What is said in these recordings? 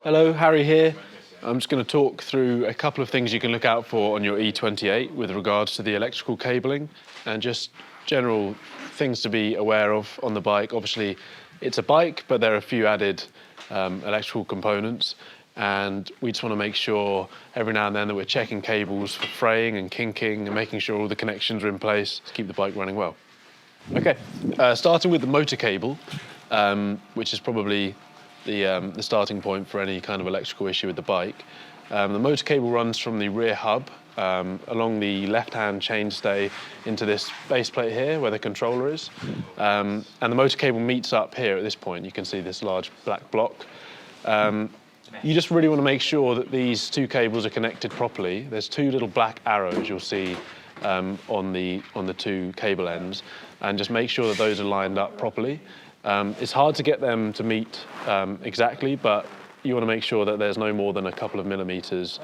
Hello, Harry here. I'm just going to talk through a couple of things you can look out for on your E28 with regards to the electrical cabling and just general things to be aware of on the bike. Obviously, it's a bike, but there are a few added electrical components, and we just want to make sure every now and then that we're checking cables for fraying and kinking and making sure all the connections are in place to keep the bike running well. Okay, starting with the motor cable, which is probably the starting point for any kind of electrical issue with the bike. The motor cable runs from the rear hub along the left-hand chainstay into this base plate here where the controller is. And the motor cable meets up here at this point. You can see this large black block. You just really want to make sure that these two cables are connected properly. There's two little black arrows you'll see on the two cable ends, and just make sure that those are lined up properly. It's hard to get them to meet exactly, but you want to make sure that there's no more than a couple of millimeters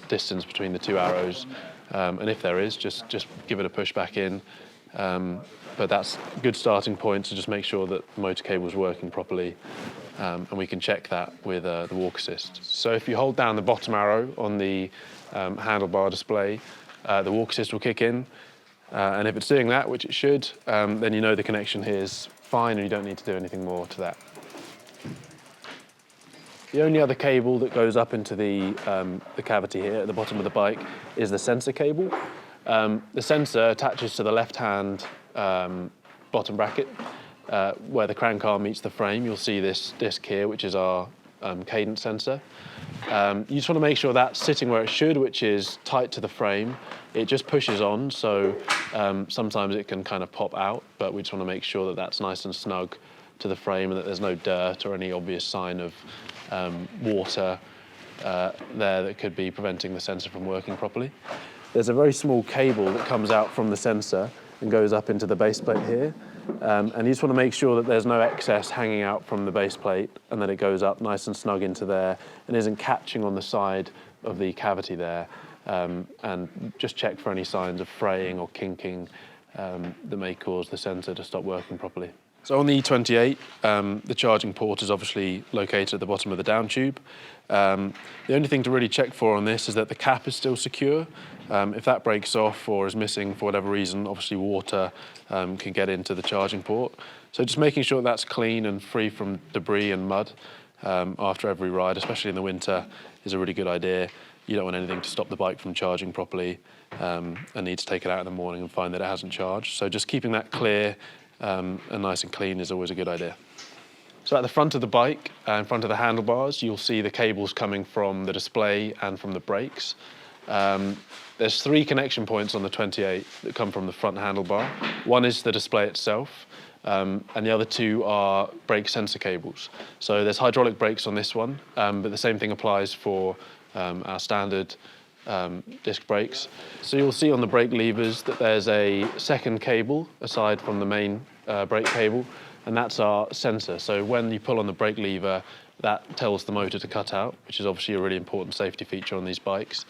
distance between the two arrows. And if there is, just give it a push back in. But that's a good starting point to just make sure that the motor cable is working properly. And we can check that with the walk assist. So if you hold down the bottom arrow on the handlebar display, the walk assist will kick in. And if it's doing that, which it should, then you know the connection here is fine and you don't need to do anything more to that. The only other cable that goes up into the cavity here at the bottom of the bike is the sensor cable. The sensor attaches to the left-hand bottom bracket where the crank arm meets the frame. You'll see this disc here, which is our cadence sensor. You just want to make sure that's sitting where it should, which is tight to the frame. It just pushes on, so sometimes it can kind of pop out, but we just want to make sure that that's nice and snug to the frame and that there's no dirt or any obvious sign of water there that could be preventing the sensor from working properly. There's a very small cable that comes out from the sensor and goes up into the base plate here. And you just want to make sure that there's no excess hanging out from the base plate and that it goes up nice and snug into there and isn't catching on the side of the cavity there. And just check for any signs of fraying or kinking that may cause the sensor to stop working properly. So on the E28, the charging port is obviously located at the bottom of the down tube. The only thing to really check for on this is that the cap is still secure. If that breaks off or is missing for whatever reason, obviously water can get into the charging port. So just making sure that's clean and free from debris and mud after every ride, especially in the winter, is a really good idea. You don't want anything to stop the bike from charging properly and need to take it out in the morning and find that it hasn't charged. So just keeping that clear and nice and clean is always a good idea. So at the front of the bike, in front of the handlebars, you'll see the cables coming from the display and from the brakes. There's three connection points on the 28 that come from the front handlebar. One is the display itself, and the other two are brake sensor cables. So there's hydraulic brakes on this one, but the same thing applies for our standard disc brakes. So you'll see on the brake levers that there's a second cable aside from the main brake cable, and that's our sensor. So when you pull on the brake lever, that tells the motor to cut out, which is obviously a really important safety feature on these bikes.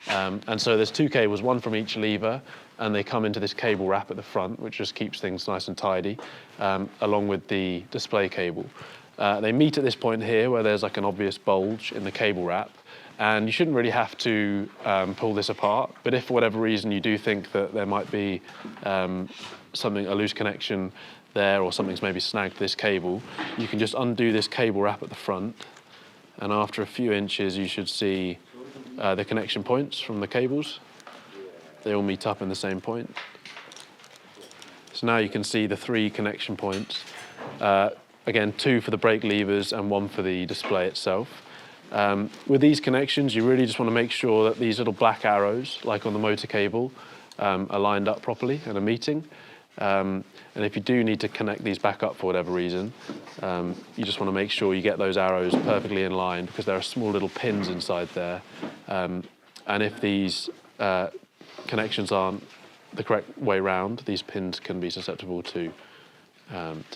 And so there's two cables, one from each lever, and they come into this cable wrap at the front, which just keeps things nice and tidy, along with the display cable. They meet at this point here where there's like an obvious bulge in the cable wrap, and you shouldn't really have to pull this apart, but if for whatever reason you do think that there might be a loose connection there or something's maybe snagged this cable, you can just undo this cable wrap at the front, and after a few inches you should see the connection points from the cables. They all meet up in the same point. So now you can see the three connection points. Again, two for the brake levers and one for the display itself. With these connections, you really just want to make sure that these little black arrows, like on the motor cable, are lined up properly and are meeting. And if you do need to connect these back up for whatever reason, you just want to make sure you get those arrows perfectly in line because there are small little pins inside there. And if these connections aren't the correct way round, these pins can be susceptible to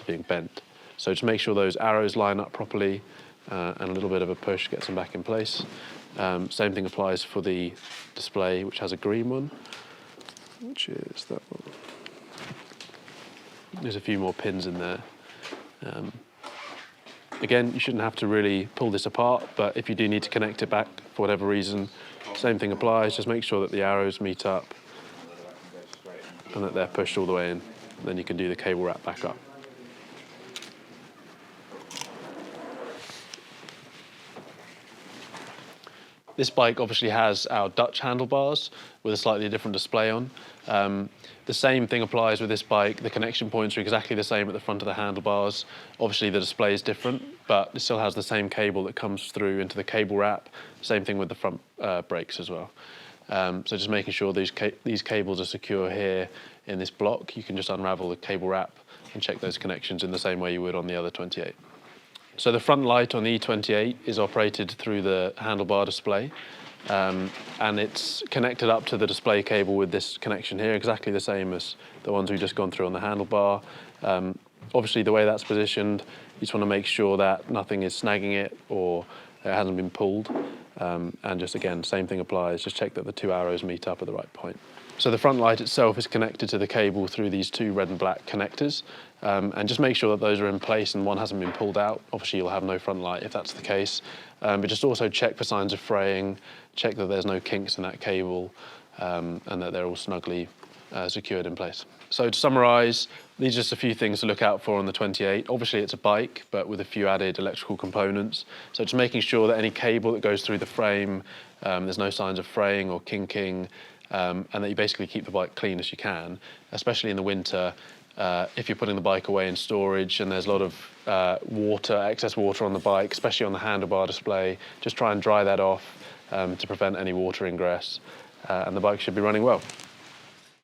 being bent. So just make sure those arrows line up properly and a little bit of a push gets them back in place. Same thing applies for the display, which has a green one, which is that one. There's a few more pins in there. Again, you shouldn't have to really pull this apart, but if you do need to connect it back for whatever reason, same thing applies. Just make sure that the arrows meet up and that they're pushed all the way in. Then you can do the cable wrap back up. This bike obviously has our Dutch handlebars with a slightly different display on. The same thing applies with this bike. The connection points are exactly the same at the front of the handlebars. Obviously the display is different, but it still has the same cable that comes through into the cable wrap. Same thing with the front brakes as well. So just making sure these cables are secure here in this block. You can just unravel the cable wrap and check those connections in the same way you would on the other 28. So the front light on the E28 is operated through the handlebar display, and it's connected up to the display cable with this connection here, exactly the same as the ones we've just gone through on the handlebar. Obviously the way that's positioned, you just want to make sure that nothing is snagging it or it hasn't been pulled. And just again, same thing applies, just check that the two arrows meet up at the right point. So the front light itself is connected to the cable through these two red and black connectors, and just make sure that those are in place and one hasn't been pulled out. Obviously you'll have no front light if that's the case, but just also check for signs of fraying, check that there's no kinks in that cable, and that they're all snugly secured in place. So to summarise, these are just a few things to look out for on the 28. Obviously it's a bike, but with a few added electrical components. So just making sure that any cable that goes through the frame, there's no signs of fraying or kinking, and that you basically keep the bike clean as you can, especially in the winter. If you're putting the bike away in storage and there's a lot of excess water on the bike, especially on the handlebar display, just try and dry that off to prevent any water ingress, and the bike should be running well.